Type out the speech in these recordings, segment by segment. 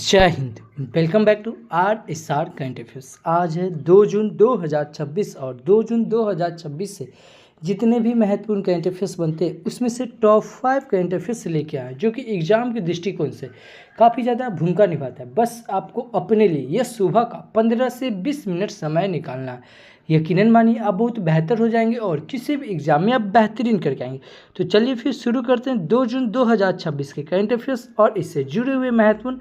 जय हिंद। Welcome back to RSR current affairs. आज है 2 जून 2026 और 2 जून 2026 से जितने भी महत्वपूर्ण करंट अफेयर्स बनते हैं उसमें से टॉप 5 करंट अफेयर्स लेके आए जो कि एग्जाम के दृष्टिकोण से काफ़ी ज़्यादा भूमिका निभाता है। बस आपको अपने लिए यह सुबह का 15 से 20 मिनट समय निकालना है। यकीनन मानिए आप बहुत बेहतर हो जाएंगे और किसी भी एग्जाम में आप बेहतरीन करके आएंगे। तो चलिए फिर शुरू करते हैं 2 जून 2026 के करंट अफेयर्स और इससे जुड़े हुए महत्वपूर्ण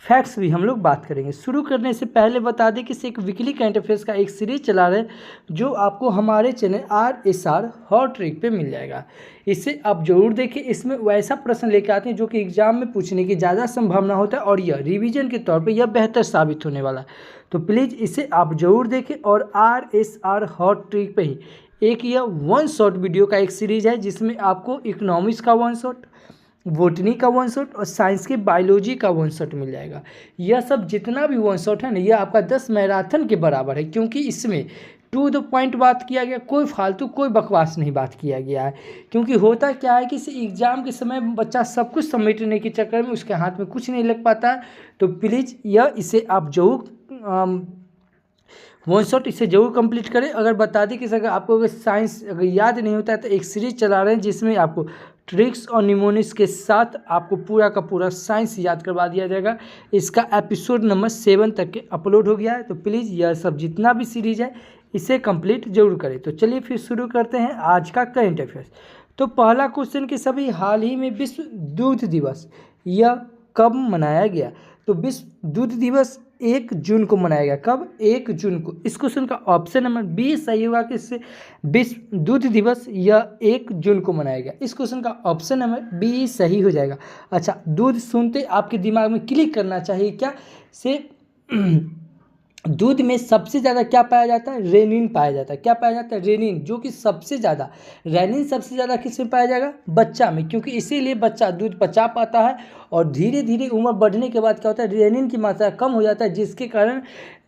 फैक्ट्स भी हम लोग बात करेंगे। शुरू करने से पहले बता दें कि इसे एक वीकली करंट अफेयर्स का एक सीरीज चला रहे हैं जो आपको हमारे चैनल RSR हॉट ट्रिक पे मिल जाएगा। इसे आप जरूर देखें। इसमें वैसा प्रश्न लेकर आते हैं जो कि एग्जाम में पूछने की ज़्यादा संभावना होता है और यह रिवीजन के तौर पे यह बेहतर साबित होने वाला है। तो प्लीज़ इसे आप जरूर देखें। और RSR हॉट ट्रिक पे ही एक यह वन शॉट वीडियो का एक सीरीज है जिसमें आपको इकोनॉमिक्स का वन शॉट, बोटनी का वन शॉट और साइंस के बायोलॉजी का वन शॉट मिल जाएगा। यह सब जितना भी वन शॉट है ना, यह आपका 10 मैराथन के बराबर है, क्योंकि इसमें टू द पॉइंट बात किया गया, कोई फालतू कोई बकवास नहीं बात किया गया है। क्योंकि होता क्या है कि इस एग्जाम के समय बच्चा सब कुछ समेटने के चक्कर में उसके हाथ में कुछ नहीं लग पाता है। तो प्लीज़ इसे आप जरूर वन शॉट इसे जरूर कंप्लीट करें। अगर बता दें कि अगर आपको साइंस अगर याद नहीं होता है तो एक सीरीज चला रहे हैं जिसमें आपको ट्रिक्स और निमोनिक्स के साथ आपको पूरा का पूरा साइंस याद करवा दिया जाएगा। इसका एपिसोड नंबर 7 तक के अपलोड हो गया है। तो प्लीज़ यह सब जितना भी सीरीज है इसे कंप्लीट जरूर करें। तो चलिए फिर शुरू करते हैं आज का करंट अफेयर्स। तो पहला क्वेश्चन कि सभी हाल ही में विश्व दूध दिवस यह कब मनाया गया? तो विश्व दूध दिवस 1 जून को मनाया गया। कब? 1 जून को। इस क्वेश्चन का ऑप्शन नंबर बी सही होगा कि इससे विश्व दूध दिवस यह 1 जून को मनाया गया। इस क्वेश्चन का ऑप्शन नंबर बी सही हो जाएगा। अच्छा, दूध सुनते आपके दिमाग में क्लिक करना चाहिए क्या से दूध में सबसे ज़्यादा क्या पाया जाता है? रेनिन पाया जाता है। क्या पाया जाता है? रेनिन, जो कि सबसे ज़्यादा रेनिन सबसे ज़्यादा किस में पाया जाएगा? बच्चा में, क्योंकि इसीलिए बच्चा दूध पचा पाता है और धीरे धीरे उम्र बढ़ने के बाद क्या होता है, रेनिन की मात्रा कम हो जाता है, जिसके कारण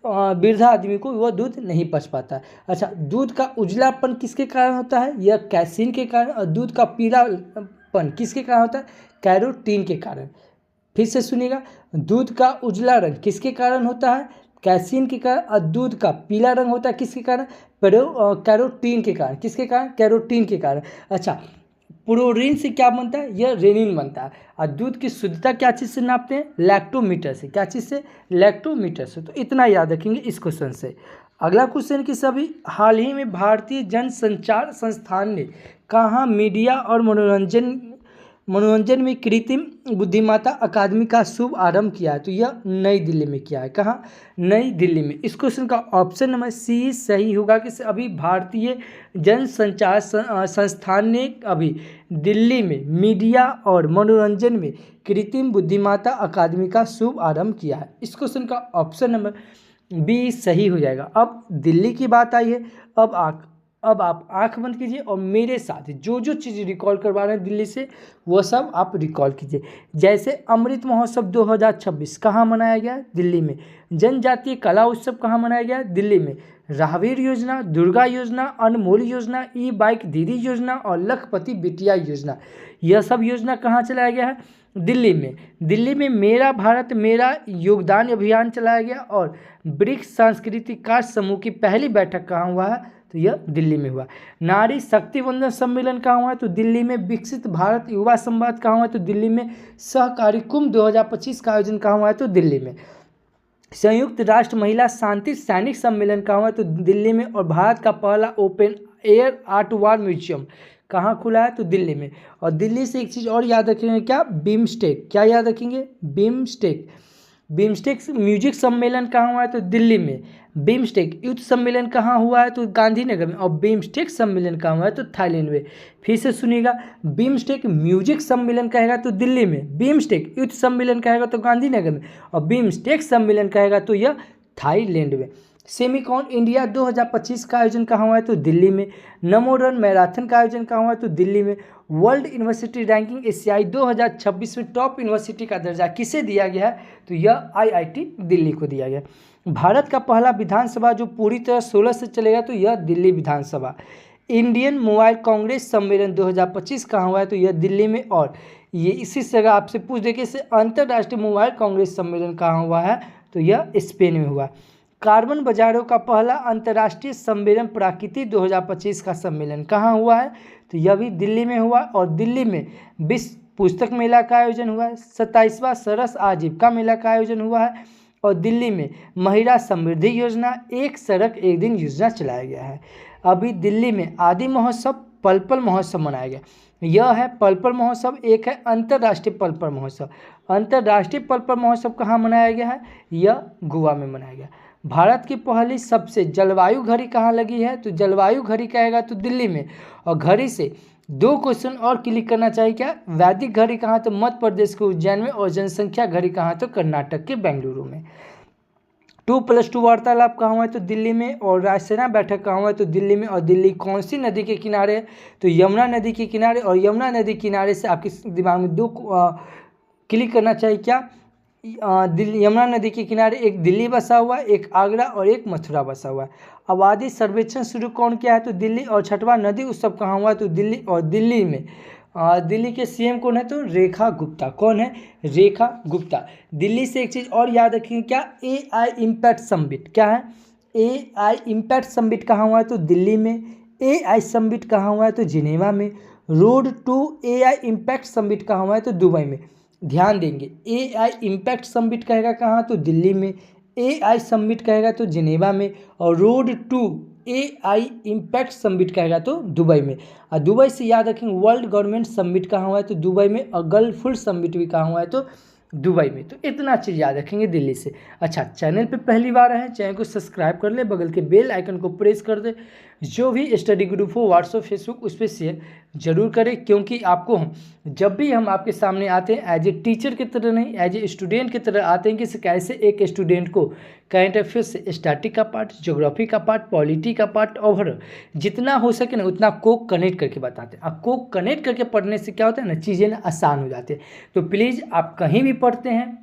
वृद्धा आदमी को वह दूध नहीं पच पाता है। अच्छा, दूध का उजलापन किसके कारण होता है? यह कैसीन के कारण। और दूध का पीलापन किसके कारण होता है? कैरोटीन के कारण। फिर से सुनिएगा, दूध का उजला रंग किसके कारण होता है? कैसीन के कारण। और दूध का पीला रंग होता है किसके कारण? कैरोटीन के कारण। किसके कारण? कैरोटीन के कारण। अच्छा, प्रोटीन से क्या बनता है? यह रेनिन बनता है। और दूध की शुद्धता क्या चीज़ से नापते हैं? लैक्टोमीटर से। क्या चीज़ से? लैक्टोमीटर से। तो इतना याद रखेंगे इस क्वेश्चन से। अगला क्वेश्चन कि सभी हाल ही में भारतीय जनसंचार संस्थान ने कहाँ मीडिया और मनोरंजन में कृत्रिम बुद्धिमत्ता अकादमी का शुभ आरंभ किया है? तो यह नई दिल्ली में किया है। कहाँ? नई दिल्ली में। इस क्वेश्चन का ऑप्शन नंबर सी सही होगा कि अभी भारतीय जनसंचार संस्थान ने अभी दिल्ली में मीडिया और मनोरंजन में कृत्रिम बुद्धिमत्ता अकादमी का शुभ आरंभ किया है। इस क्वेश्चन का ऑप्शन नंबर बी सही हो जाएगा। अब दिल्ली की बात आई है। अब आप आंख बंद कीजिए और मेरे साथ जो जो चीज़ रिकॉल करवा रहे हैं दिल्ली से वो सब आप रिकॉल कीजिए। जैसे अमृत महोत्सव 2026 कहाँ मनाया गया? दिल्ली में। जनजातीय कला उत्सव कहाँ मनाया गया? दिल्ली में। राहवीर योजना, दुर्गा योजना, अनमोल योजना, ई बाइक दीदी योजना और लखपति बिटिया योजना, यह सब योजना कहाँ चलाया गया है? दिल्ली में। दिल्ली में मेरा भारत मेरा योगदान अभियान चलाया गया। और ब्रिक्स सांस्कृतिक कार्य समूह की पहली बैठक कहाँ हुआ है? तो यह दिल्ली में हुआ। नारी शक्ति वंदन सम्मेलन कहाँ हुआ है? तो दिल्ली में। विकसित भारत युवा संवाद कहाँ हुआ है? तो दिल्ली में। सहकारी कुंभ 2025 का आयोजन कहाँ हुआ है? तो दिल्ली में। संयुक्त राष्ट्र महिला शांति सैनिक सम्मेलन कहाँ हुआ है? तो दिल्ली में। और भारत का पहला ओपन एयर आर्ट वार म्यूजियम कहाँ खुला है? तो दिल्ली में। और दिल्ली से एक चीज़ और याद रखेंगे, क्या? बिम्स्टेक। क्या याद रखेंगे? बिम्स्टेक। बिम्स्टेक म्यूजिक सम्मेलन कहाँ हुआ है? तो दिल्ली में। बिम्स्टेक युद्ध सम्मेलन कहाँ हुआ है? तो गांधीनगर में। और बिम्स्टेक सम्मेलन कहाँ हुआ है? तो थाईलैंड में। फिर से सुनिएगा, बिम्स्टेक म्यूजिक सम्मेलन कहेगा तो दिल्ली में। बिम्स्टेक युद्ध सम्मेलन कहेगा तो गांधीनगर में। और बिम्स्टेक सम्मेलन कहेगा तो यह थाईलैंड में। सेमिकॉन इंडिया 2025 का आयोजन कहाँ हुआ है? तो दिल्ली में। नमो रन मैराथन का आयोजन कहाँ हुआ है? तो दिल्ली में। वर्ल्ड यूनिवर्सिटी रैंकिंग एशियाई 2026 में टॉप यूनिवर्सिटी का दर्जा किसे दिया गया है? तो यह IIT दिल्ली को दिया गया। भारत का पहला विधानसभा जो पूरी तरह 16 से चलेगा तो यह दिल्ली विधानसभा। इंडियन मोबाइल कांग्रेस सम्मेलन 2025 कहाँ हुआ है? तो यह दिल्ली में। और ये इसी से अगर आपसे पूछ दे कि इसे अंतर्राष्ट्रीय मोबाइल कांग्रेस सम्मेलन कहाँ हुआ है, तो यह स्पेन में हुआ। कार्बन बाजारों का पहला अंतर्राष्ट्रीय सम्मेलन प्रकृति 2025 का सम्मेलन कहाँ हुआ है, तो यह भी दिल्ली में हुआ। और दिल्ली में विश्व पुस्तक मेला का आयोजन हुआ है। 27वां सरस आजीविका मेला का आयोजन हुआ है। और दिल्ली में महिला समृद्धि योजना, एक सड़क एक दिन योजना चलाया गया है। अभी दिल्ली में आदि महोत्सव, पल महोत्सव मनाया गया। यह है पल महोत्सव, एक है अंतर्राष्ट्रीय पल महोत्सव। अंतर्राष्ट्रीय पल महोत्सव कहाँ मनाया गया है, यह गोवा में मनाया गया। भारत की पहली सबसे जलवायु घड़ी कहाँ लगी है, तो जलवायु घड़ी कहेगा तो दिल्ली में। और घड़ी से 2 क्वेश्चन और क्लिक करना चाहिए, क्या वैदिक घड़ी कहाँ, तो मध्य प्रदेश के उज्जैन में। और जनसंख्या घड़ी कहाँ, तो कर्नाटक के बेंगलुरु में। 2+2 वार्तालाप कहाँ हुआ है, तो दिल्ली में। और रायसेना बैठक कहाँ हुआ है, तो दिल्ली में। और दिल्ली कौन सी नदी के किनारे है, तो यमुना नदी के किनारे। और यमुना नदी किनारे से आपके दिमाग में 2 क्लिक करना चाहिए, क्या दिल्ली, यमुना नदी के किनारे एक दिल्ली बसा हुआ है, एक आगरा और एक मथुरा बसा हुआ है। आबादी सर्वेक्षण शुरू कौन किया है, तो दिल्ली। और 6वां नदी उत्सव कहाँ हुआ है, तो दिल्ली। और दिल्ली में दिल्ली के सीएम कौन है, तो रेखा गुप्ता। कौन है, रेखा गुप्ता। दिल्ली से एक चीज़ और याद रखिए, क्या AI इम्पैक्ट समिट, क्या है AI इम्पैक्ट समिट कहाँ हुआ है, तो दिल्ली में। AI समिट कहाँ हुआ है, तो जिनेवा में। Road to AI impact summit कहाँ हुआ है, तो दुबई में। ध्यान देंगे, AI इम्पैक्ट समिट कहेगा कहाँ, तो दिल्ली में। AI समिट कहेगा तो जिनेवा में। और road to AI impact summit कहेगा तो दुबई में। और दुबई से याद रखेंगे वर्ल्ड गवर्नमेंट समिट कहाँ हुआ है, तो दुबई में। और गल्फुल समिट भी कहाँ हुआ है, तो दुबई में। तो इतना चीज़ याद रखेंगे दिल्ली से। अच्छा, चैनल पे पहली बार आए हैं, चैनल को सब्सक्राइब कर ले, बगल के बेल आइकन को प्रेस कर दे। जो भी स्टडी ग्रुप हो व्हाट्सएप फेसबुक उस पर शेयर जरूर करें, क्योंकि आपको जब भी हम आपके सामने आते हैं एज ए टीचर की तरह नहीं, एज ए स्टूडेंट की तरह आते हैं कि कैसे एक स्टूडेंट को करंट अफेयर्स से स्टैटिक का पार्ट, ज्योग्राफी का पार्ट, पॉलिटी का पार्ट और जितना हो सके ना उतना को कनेक्ट करके बताते हैं। अब को कनेक्ट करके पढ़ने से क्या होता है ना, चीज़ें ना आसान हो जाती है। तो प्लीज़ आप कहीं भी पढ़ते हैं,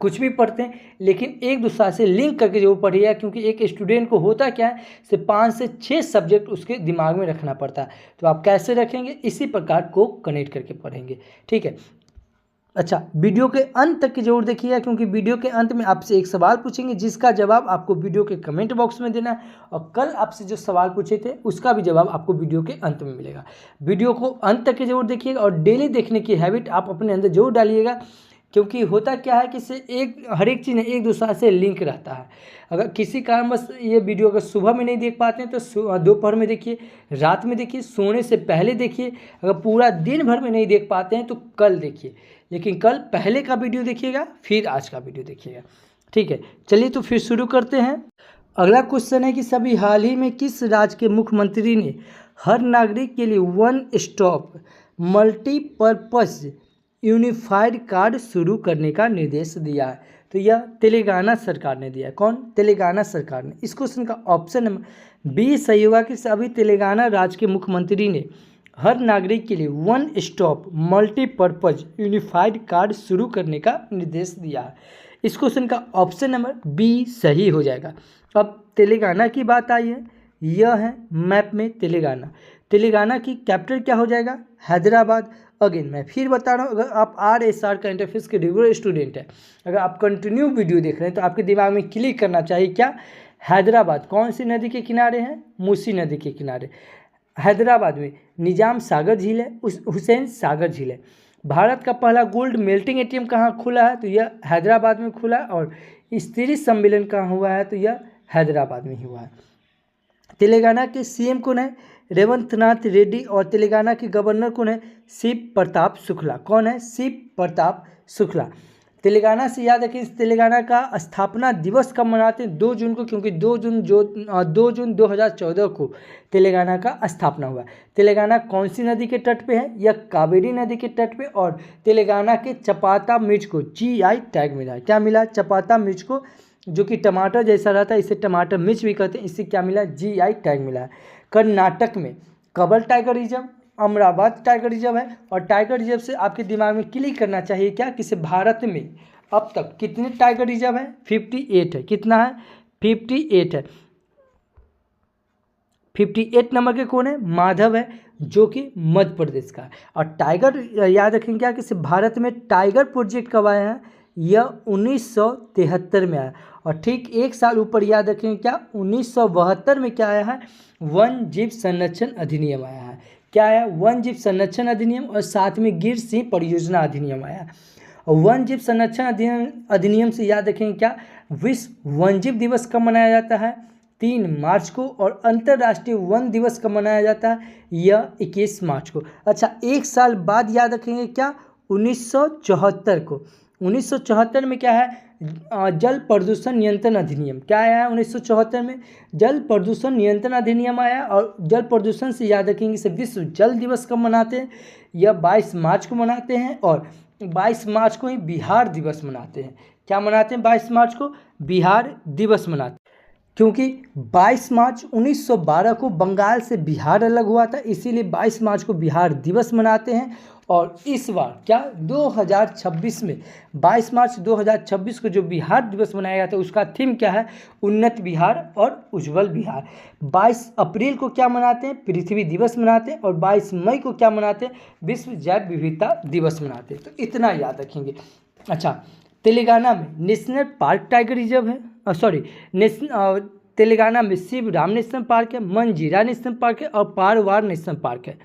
कुछ भी पढ़ते हैं, लेकिन एक दूसरे से लिंक करके जरूर पढ़िएगा, क्योंकि एक स्टूडेंट को होता क्या है, से 5 से 6 सब्जेक्ट उसके दिमाग में रखना पड़ता है। तो आप कैसे रखेंगे, इसी प्रकार को कनेक्ट करके पढ़ेंगे, ठीक है। अच्छा, वीडियो के अंत तक की जरूर देखिएगा, क्योंकि वीडियो के अंत में आपसे एक सवाल पूछेंगे जिसका जवाब आपको वीडियो के कमेंट बॉक्स में देना है। और कल आपसे जो सवाल पूछे थे उसका भी जवाब आपको वीडियो के अंत में मिलेगा। वीडियो को अंत तक की जरूर देखिएगा और डेली देखने की हैबिट आप अपने अंदर जरूर डालिएगा, क्योंकि होता क्या है कि हर एक चीज़ एक दूसरे से लिंक रहता है। अगर किसी कारणवश ये वीडियो अगर सुबह में नहीं देख पाते हैं तो दोपहर में देखिए, रात में देखिए, सोने से पहले देखिए। अगर पूरा दिन भर में नहीं देख पाते हैं तो कल देखिए, लेकिन कल पहले का वीडियो देखिएगा फिर आज का वीडियो देखिएगा, ठीक है। चलिए तो फिर शुरू करते हैं। अगला क्वेश्चन है कि सभी हाल ही में किस राज्य के मुख्यमंत्री ने हर नागरिक के लिए 1 स्टॉप मल्टीपर्पज़ यूनिफाइड कार्ड शुरू करने का निर्देश दिया है, तो यह तेलंगाना सरकार ने दिया है। कौन, तेलंगाना सरकार ने। इस क्वेश्चन का ऑप्शन नंबर बी सही होगा कि सभी तेलंगाना राज्य के मुख्यमंत्री ने हर नागरिक के लिए 1 स्टॉप मल्टीपर्पज़ यूनिफाइड कार्ड शुरू करने का निर्देश दिया है। इस क्वेश्चन का ऑप्शन नंबर बी सही हो जाएगा। अब तेलंगाना की बात आई है, यह है मैप में तेलंगाना। तेलंगाना की कैपिटल क्या हो जाएगा, हैदराबाद। अगेन मैं फिर बता रहा हूँ, अगर आप RSR करंट अफेयर्स के रेगुलर स्टूडेंट हैं, अगर आप कंटिन्यू वीडियो देख रहे हैं तो आपके दिमाग में क्लिक करना चाहिए क्या, हैदराबाद कौन सी नदी के किनारे है, मूसी नदी के किनारे। हैदराबाद में निजाम सागर झील है, हुसैन सागर झील है। भारत का पहला गोल्ड मेल्टिंग ATM कहाँ खुला है, तो यह हैदराबाद में खुला है। और स्तरीय सम्मेलन कहाँ हुआ है, तो यह हैदराबाद में ही हुआ है। तेलंगाना के CM कौन है, रेवंत नाथ रेड्डी। और तेलंगाना के गवर्नर कौन है, शिव प्रताप शुक्ला। कौन है, शिव प्रताप शुक्ला। तेलंगाना से याद रखें, तेलंगाना का स्थापना दिवस कब मनाते हैं, 2 जून को, क्योंकि 2 जून 2014 को तेलंगाना का स्थापना हुआ। तेलंगाना कौन सी नदी के तट पे है, यह कावेरी नदी के तट पे। और तेलंगाना के चपाता मिर्च को GI टैग मिला है। क्या मिला, चपाता मिर्च को, जो कि टमाटर जैसा रहता है, इसे टमाटर मिर्च भी कहते हैं, इससे क्या मिला, GI टैग मिला है। कर्नाटक में कबल tiger reserve, Amravati tiger reserve है। और टाइगर रिजर्व से आपके दिमाग में क्लिक करना चाहिए क्या, किसी भारत में अब तक कितने टाइगर रिजर्व है, 58 है। कितना है, 58 है। 58 नंबर के कौन है? माधव है, जो कि मध्य प्रदेश का है। और टाइगर याद रखेंगे क्या कि भारत में टाइगर प्रोजेक्ट कब आया है? यह 1973 में आया। और ठीक एक साल ऊपर याद रखेंगे क्या? 1972 में क्या आया है? वन जीव संरक्षण अधिनियम आया है। क्या आया? वन जीव संरक्षण अधिनियम, और साथ में गिर सिंह परियोजना अधिनियम आया। और वन जीव संरक्षण अधिनियम से याद रखेंगे क्या? विश्व वन जीव दिवस कब मनाया जाता है? 3 मार्च को। और अंतर्राष्ट्रीय वन दिवस कब मनाया जाता है? यह 21 मार्च को। अच्छा, एक साल बाद याद रखेंगे क्या? 1974 को। 1974 में क्या है? जल प्रदूषण नियंत्रण अधिनियम। क्या आया है 1974 में? जल प्रदूषण नियंत्रण अधिनियम आया। और जल प्रदूषण से याद रखेंगे इसे विश्व जल दिवस कब मनाते हैं? यह 22 मार्च को मनाते हैं। और 22 मार्च को ही बिहार दिवस मनाते हैं। क्या मनाते हैं? 22 मार्च को बिहार दिवस मनाते हैं, क्योंकि 22 मार्च 1912 को बंगाल से बिहार अलग हुआ था, इसीलिए 22 मार्च को बिहार दिवस मनाते हैं। और इस बार क्या 2026 में 22 मार्च 2026 को जो बिहार दिवस मनाया गया था उसका थीम क्या है? उन्नत बिहार और उज्जवल बिहार। 22 अप्रैल को क्या मनाते हैं? पृथ्वी दिवस मनाते हैं। और 22 मई को क्या मनाते हैं? विश्व जैव विविधता दिवस मनाते हैं। तो इतना याद रखेंगे। अच्छा, तेलंगाना में नेशनल पार्क टाइगर रिजर्व है, तेलंगाना में शिवराम नेशनल पार्क है, मंजीरा नेशनल पार्क है, और पारवार नेशनल पार्क है।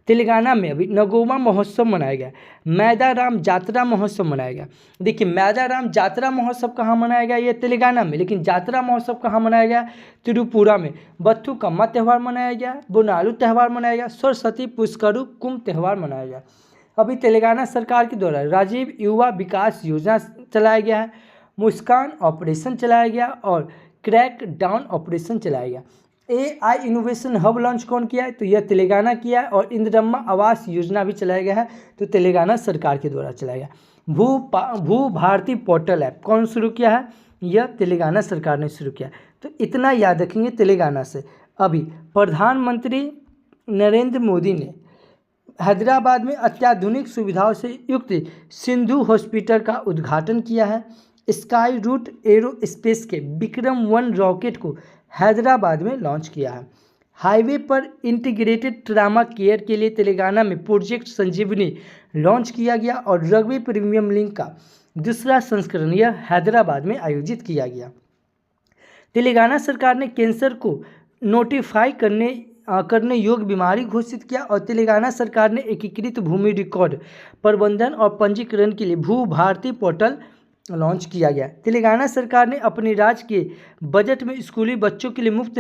तेलंगाना में अभी नगोमा महोत्सव मनाया गया, मैदाराम जात्रा महोत्सव मनाया गया। देखिए, मैदाराम जात्रा महोत्सव कहाँ मनाया गया? ये तेलंगाना में। लेकिन जात्रा महोत्सव कहाँ मनाया गया? त्रिपुरा में। बथुकम्मा त्यौहार मनाया गया, बोनालू त्यौहार मनाया गया, सरस्वती पुष्करू कुंभ त्यौहार मनाया गया। अभी तेलंगाना सरकार के द्वारा राजीव युवा विकास योजना चलाया गया है, मुस्कान ऑपरेशन चलाया गया, और क्रैक डाउन ऑपरेशन चलाया गया। AI इनोवेशन हब लॉन्च कौन किया है? तो यह तेलंगाना किया है। और इंदिरम्मा आवास योजना भी चलाया गया है, तो तेलंगाना सरकार के द्वारा चलाया गया। भू भारती पोर्टल ऐप कौन शुरू किया है? यह तेलंगाना सरकार ने शुरू किया। तो इतना याद रखेंगे तेलंगाना से। अभी प्रधानमंत्री नरेंद्र मोदी ने हैदराबाद में अत्याधुनिक सुविधाओं से युक्त सिंधु हॉस्पिटल का उद्घाटन किया है। स्काई रूट एरोस्पेस के विक्रम-1 रॉकेट को हैदराबाद में लॉन्च किया है। हाईवे पर इंटीग्रेटेड ट्रामा केयर के लिए तेलंगाना में प्रोजेक्ट संजीवनी लॉन्च किया गया। और रग्बी प्रीमियम लीग का दूसरा संस्करण यह हैदराबाद में आयोजित किया गया। तेलंगाना सरकार ने कैंसर को नोटिफाई करने योग्य बीमारी घोषित किया। और तेलंगाना सरकार ने एकीकृत भूमि रिकॉर्ड प्रबंधन और पंजीकरण के लिए भू भारती पोर्टल लॉन्च किया गया। तेलंगाना सरकार ने अपने राज्य के बजट में स्कूली बच्चों के लिए मुफ्त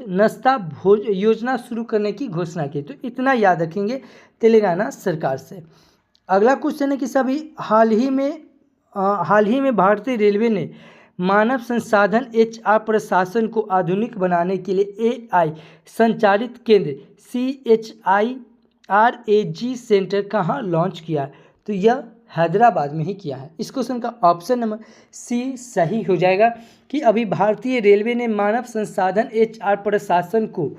नाश्ता भोज योजना शुरू करने की घोषणा की। तो इतना याद रखेंगे तेलंगाना सरकार से। अगला क्वेश्चन है कि सभी हाल ही में भारतीय रेलवे ने मानव संसाधन HR प्रशासन को आधुनिक बनाने के लिए AI संचालित केंद्र CHIRAG सेंटर कहाँ लॉन्च किया? तो यह हैदराबाद में ही किया है। इस क्वेश्चन का ऑप्शन नंबर C सही हो जाएगा कि अभी भारतीय रेलवे ने मानव संसाधन HR प्रशासन को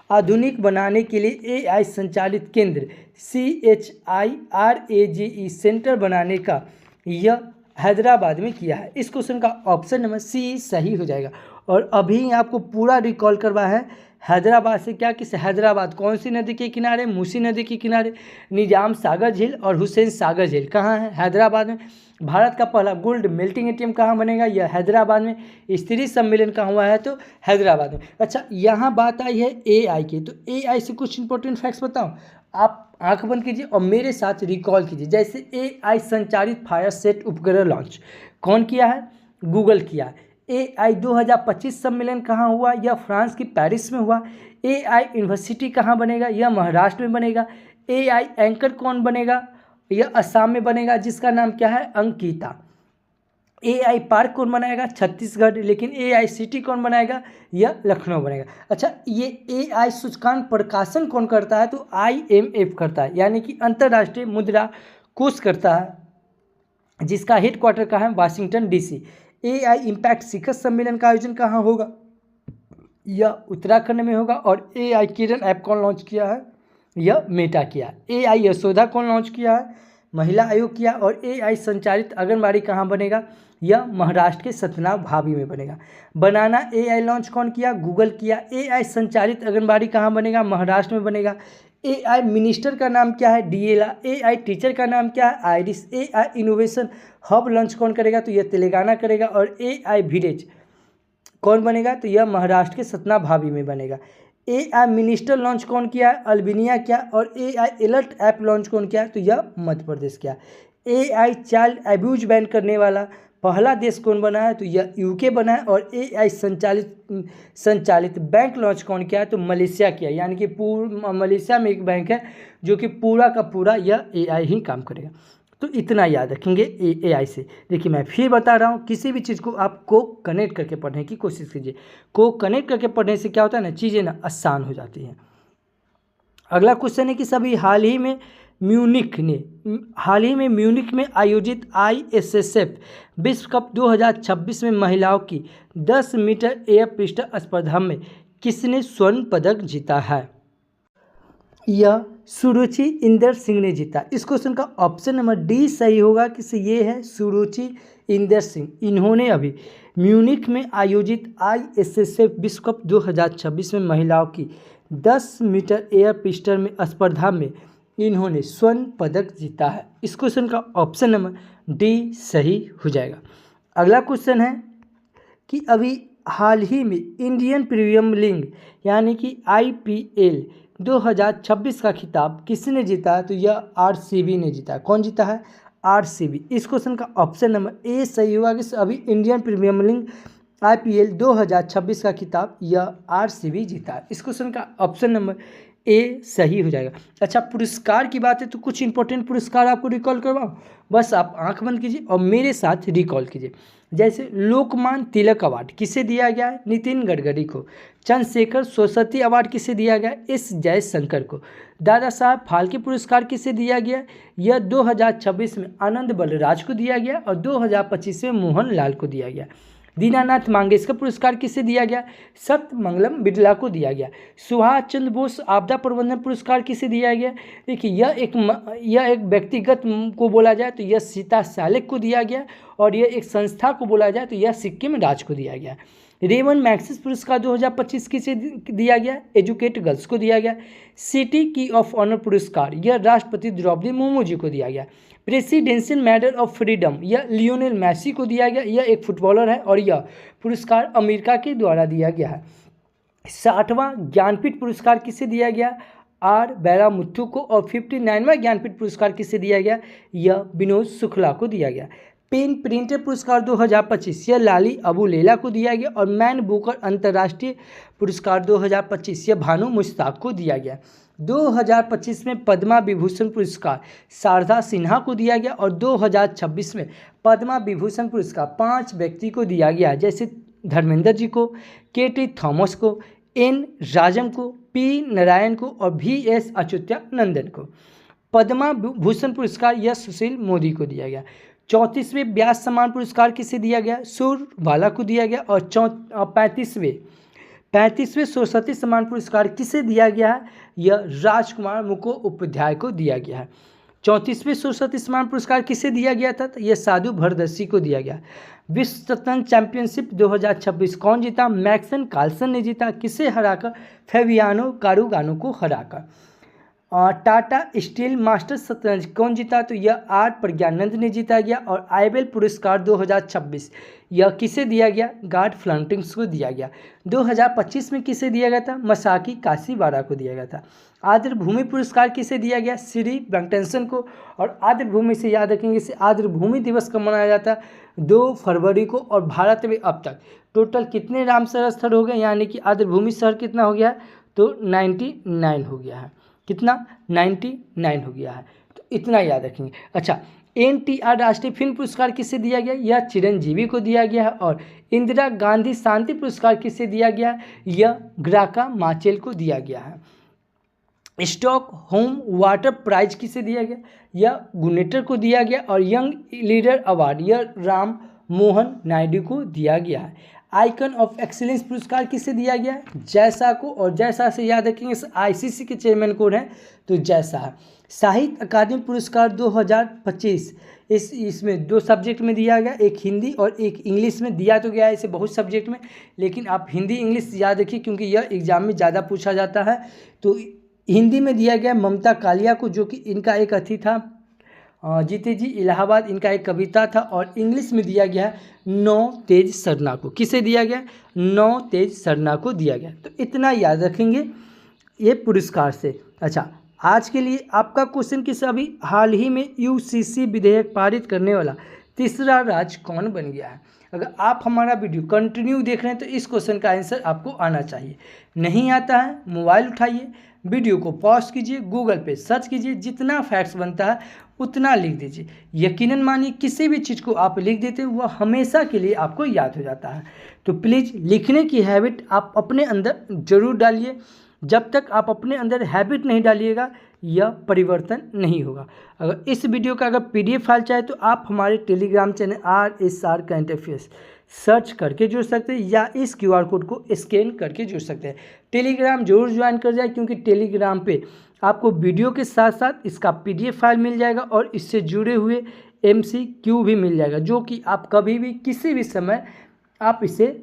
आधुनिक बनाने के लिए AI संचालित केंद्र CHIRAGE सेंटर बनाने का यह हैदराबाद में किया है। इस क्वेश्चन का ऑप्शन नंबर C सही हो जाएगा। और अभी आपको पूरा रिकॉल करवा है हैदराबाद से क्या कि हैदराबाद कौन सी नदी के किनारे? मूसी नदी के किनारे। निजाम सागर झील और हुसैन सागर झील कहाँ है? हैदराबाद में। भारत का पहला गोल्ड मेल्टिंग एटीएम कहाँ बनेगा? यह हैदराबाद में। स्त्री सम्मेलन कहाँ हुआ है? तो हैदराबाद में। अच्छा, यहाँ बात आई है AI की, तो AI से कुछ इंपॉर्टेंट फैक्ट्स बताऊँ। आप आंख बंद कीजिए और मेरे साथ रिकॉल कीजिए। जैसे AI संचालित फायर सेट उपग्रह लॉन्च कौन किया है? गूगल किया है। AI 2025 सम्मेलन कहाँ हुआ? यह फ्रांस की पेरिस में हुआ। AI यूनिवर्सिटी कहाँ बनेगा? यह महाराष्ट्र में बनेगा। AI एंकर कौन बनेगा? यह असम में बनेगा, जिसका नाम क्या है? अंकिता। AI पार्क कौन बनाएगा? छत्तीसगढ़। लेकिन AI सिटी कौन बनाएगा? यह लखनऊ बनेगा। अच्छा, ये AI सूचकांक प्रकाशन कौन करता है? तो IMF करता है, यानी कि अंतर्राष्ट्रीय मुद्रा कोष करता है, जिसका हेडक्वार्टर कहाँ है? Washington DC। AI इम्पैक्ट शिखर सम्मेलन का आयोजन कहाँ होगा? यह उत्तराखंड में होगा। और AI किरण ऐप कौन लॉन्च किया है? यह मेटा किया। AI यशोदा कौन लॉन्च किया है? महिला आयोग किया। और AI संचालित आंगनबाड़ी कहाँ बनेगा? यह महाराष्ट्र के सतना भाभी में बनेगा। बनाना AI लॉन्च कौन किया? गूगल किया। AI संचालित आंगनबाड़ी कहाँ बनेगा? महाराष्ट्र में बनेगा। AI मिनिस्टर का नाम क्या है? DLA। AI टीचर का नाम क्या है? Iris. AI innovation hub launch कौन करेगा? तो यह तेलंगाना करेगा। और AI विलेज कौन बनेगा? तो यह महाराष्ट्र के सतना भाभी में बनेगा। AI मिनिस्टर लॉन्च कौन किया है? अल्बानिया किया। और AI अलर्ट ऐप लॉन्च कौन किया है? तो यह मध्य प्रदेश किया। AI चाइल्ड अब्यूज बैन करने वाला पहला देश कौन बना है? तो यह UK बना है। और AI संचालित बैंक लॉन्च कौन किया है? तो मलेशिया किया। यानी कि मलेशिया में एक बैंक है जो कि पूरा का पूरा यह AI ही काम करेगा। तो इतना याद रखेंगे AI से। देखिए मैं फिर बता रहा हूँ, किसी भी चीज़ को आपको कनेक्ट करके पढ़ने की कोशिश कीजिए। को कनेक्ट करके पढ़ने से क्या होता है ना, चीज़ें ना आसान हो जाती हैं। अगला क्वेश्चन है कि सभी हाल ही में म्यूनिख में आयोजित ISSF विश्व कप 2026 में महिलाओं की 10 मीटर एयर पिस्टल स्पर्धा में किसने स्वर्ण पदक जीता है? यह सुरुचि इंदर सिंह ने जीता। इस क्वेश्चन का ऑप्शन नंबर डी सही होगा। कि ये है सुरुचि इंदर सिंह। इन्होंने अभी म्यूनिख में आयोजित ISSF विश्व कप 2026 में महिलाओं की 10 मीटर एयर पिस्टल में स्पर्धा में इन्होंने स्वर्ण पदक जीता है। इस क्वेश्चन का ऑप्शन नंबर डी सही हो जाएगा। अगला क्वेश्चन है कि अभी हाल ही में इंडियन प्रीमियर लीग यानी कि IPL 2026 का खिताब किसने जीता है? तो यह RCB ने जीता है। कौन जीता है? RCB। इस क्वेश्चन का ऑप्शन नंबर ए सही होगा। कि अभी इंडियन प्रीमियर लीग IPL 2026 का खिताब यह RCB जीता है। इस क्वेश्चन का ऑप्शन नंबर ए सही हो जाएगा। अच्छा, पुरस्कार की बात है तो कुछ इंपॉर्टेंट पुरस्कार आपको रिकॉल करवाओ। बस आप आंख बंद कीजिए और मेरे साथ रिकॉल कीजिए। जैसे लोकमान्य तिलक अवार्ड किसे दिया गया है? नितिन गडकरी को। चंद्रशेखर सरस्वती अवार्ड किसे दिया गया? S जयशंकर को। दादा साहब फाल्के पुरस्कार किसे दिया गया? यह 2026 में आनंद बलराज को दिया गया और 2025 में मोहन लाल को दिया गया। दीनानाथ मंगेशकर पुरस्कार किसे दिया गया? सत्यमंगलम बिरला को दिया गया। सुभाष चंद्र बोस आपदा प्रबंधन पुरस्कार किसे दिया गया? देखिए यह एक व्यक्तिगत को बोला जाए तो यह सीता सालेक को दिया गया। और यह एक संस्था को बोला जाए तो यह सिक्किम राज को दिया गया। रेमन मैग्सेसे पुरस्कार 2025 किसे दिया गया? एजुकेट गर्ल्स को दिया गया। सिटी की ऑफ ऑनर पुरस्कार यह राष्ट्रपति द्रौपदी मुर्मू जी को दिया गया। प्रेसिडेंशियल मेडल ऑफ फ्रीडम यह लियोनेल मेसी को दिया गया। यह एक फुटबॉलर है और यह पुरस्कार अमेरिका के द्वारा दिया गया है। 60वां ज्ञानपीठ पुरस्कार किसे दिया गया? R बैरामुथु को। और 59वां ज्ञानपीठ पुरस्कार किसे दिया गया? यह विनोद शुक्ला को दिया गया। पेन प्रिंटर पुरस्कार 2025 यह लाली अबू लेला को दिया गया। और मैन बुकर अंतर्राष्ट्रीय पुरस्कार 2025 यह भानु मुश्ताक को दिया गया। 2025 में पद्मा विभूषण पुरस्कार शारदा सिन्हा को दिया गया। और 2026 में पद्मा विभूषण पुरस्कार 5 व्यक्ति को दिया गया, जैसे धर्मेंद्र जी को, KT थॉमस को, N राजम को, P नारायण को और VS अच्युतानंदन को। पद्मा भूषण पुरस्कार यह सुशील मोदी को दिया गया। 34वें व्यास सम्मान पुरस्कार किसे दिया गया? सूरवाला को दिया गया। और 35वें सरस्वती सम्मान पुरस्कार किसे दिया गया है? यह राजकुमार मुखोपाध्याय को दिया गया है। 34वें सरस्वती सम्मान पुरस्कार किसे दिया गया था? तो यह साधु भरदसी को दिया गया। विश्व शतरंज चैंपियनशिप 2026 कौन जीता? मैग्नस कार्लसन ने जीता। किसे हराकर? फेबियानो कारुगानो को हराकर। टाटा स्टील मास्टर शतरंज कौन जीता? तो यह R प्रज्ञानंद ने जीता गया। और आइबेल पुरस्कार 2026 यह किसे दिया गया? गार्ड फ्लंटिंग्स को दिया गया। 2025 में किसे दिया गया था? मसाकी काशीवाड़ा को दिया गया था। आर्द्र भूमि पुरस्कार किसे दिया गया? श्री वेंकटेशन को। और आर्द्र भूमि से याद रखेंगे, इसे आर्द्र भूमि दिवस कब मनाया जाता है? 2 फरवरी को। और भारत में अब तक टोटल कितने रामसर स्थल हो गए, यानी कि आर्द्र भूमि शहर कितना हो गया है? तो 99 हो गया है। कितना? 99 हो गया है। तो इतना याद रखेंगे। अच्छा, NTR राष्ट्रीय फिल्म पुरस्कार किसे दिया गया? यह चिरंजीवी को दिया गया है। और इंदिरा गांधी शांति पुरस्कार किसे दिया गया? यह ग्राका माचेल को दिया गया है। स्टॉक होम वाटर प्राइज किसे दिया गया? यह गुनेटर को दिया गया। और यंग लीडर अवार्ड यह राम मोहन नायडू को दिया गया है। आइकन ऑफ एक्सीलेंस पुरस्कार किसे दिया गया? जैसा को। और जैसा से याद रखेंगे ICC के चेयरमैन कौन है? तो जैसा है। साहित्य अकादमी पुरस्कार 2025 इसमें 2 सब्जेक्ट में दिया गया, एक हिंदी और एक इंग्लिश में दिया तो गया है इसे बहुत सब्जेक्ट में, लेकिन आप हिंदी इंग्लिश याद रखिए क्योंकि यह एग्जाम में ज़्यादा पूछा जाता है। तो हिंदी में दिया गया ममता कालिया को, जो कि इनका एक अथी था, जीते जी इलाहाबाद इनका एक कविता था। और इंग्लिश में दिया गया है नौ तेज सरना को। किसे दिया गया? नौ तेज सरना को दिया गया। तो इतना याद रखेंगे ये पुरस्कार से। अच्छा, आज के लिए आपका क्वेश्चन किस अभी हाल ही में यूसीसी विधेयक पारित करने वाला तीसरा राज्य कौन बन गया है? अगर आप हमारा वीडियो कंटिन्यू देख रहे हैं तो इस क्वेश्चन का आंसर आपको आना चाहिए। नहीं आता है, मोबाइल उठाइए, वीडियो को पॉज कीजिए, गूगल पे सर्च कीजिए, जितना फैक्ट्स बनता है उतना लिख दीजिए। यकीनन मानिए किसी भी चीज़ को आप लिख देते हैं वह हमेशा के लिए आपको याद हो जाता है। तो प्लीज़ लिखने की हैबिट आप अपने अंदर ज़रूर डालिए। जब तक आप अपने अंदर हैबिट नहीं डालिएगा यह परिवर्तन नहीं होगा। अगर इस वीडियो का अगर PDF फाइल चाहे तो आप हमारे Telegram channel RSR current affairs search करके जुड़ सकते हैं या इस QR कोड को स्कैन करके जुड़ सकते हैं। टेलीग्राम जरूर ज्वाइन कर जाए क्योंकि टेलीग्राम पे आपको वीडियो के साथ साथ इसका PDF फाइल मिल जाएगा और इससे जुड़े हुए MCQ भी मिल जाएगा, जो कि आप कभी भी किसी भी समय आप इसे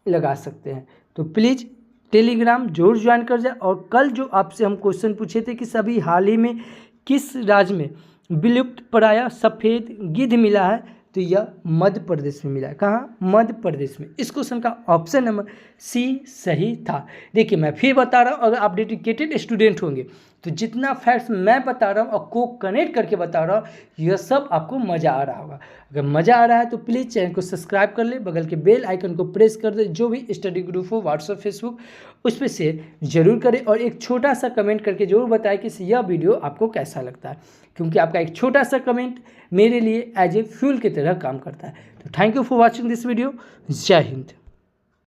लगा सकते हैं। तो प्लीज़ टेलीग्राम जरूर ज्वाइन कर जाए। और कल जो आपसे हम क्वेश्चन पूछे थे कि सभी हाल ही में किस राज्य में विलुप्त प्राय सफ़ेद गिद्ध मिला है, तो यह मध्य प्रदेश में मिला है। कहाँ? मध्य प्रदेश में। इस क्वेश्चन का ऑप्शन नंबर C सही था। देखिए मैं फिर बता रहा हूँ, अगर आप डेडिकेटेड स्टूडेंट होंगे तो जितना फैक्ट्स मैं बता रहा हूँ और को कनेक्ट करके बता रहा हूँ यह सब आपको मज़ा आ रहा होगा। अगर मज़ा आ रहा है तो प्लीज़ चैनल को सब्सक्राइब कर ले, बगल के बेल आइकन को प्रेस कर दे। जो भी स्टडी ग्रुप हो व्हाट्सएप फेसबुक उस पर शेयर जरूर करें और एक छोटा सा कमेंट करके जरूर बताएं कि यह वीडियो आपको कैसा लगता है, क्योंकि आपका एक छोटा सा कमेंट मेरे लिए एज ए फ्यूल की तरह काम करता है। तो thank you for watching this video. जय हिंद।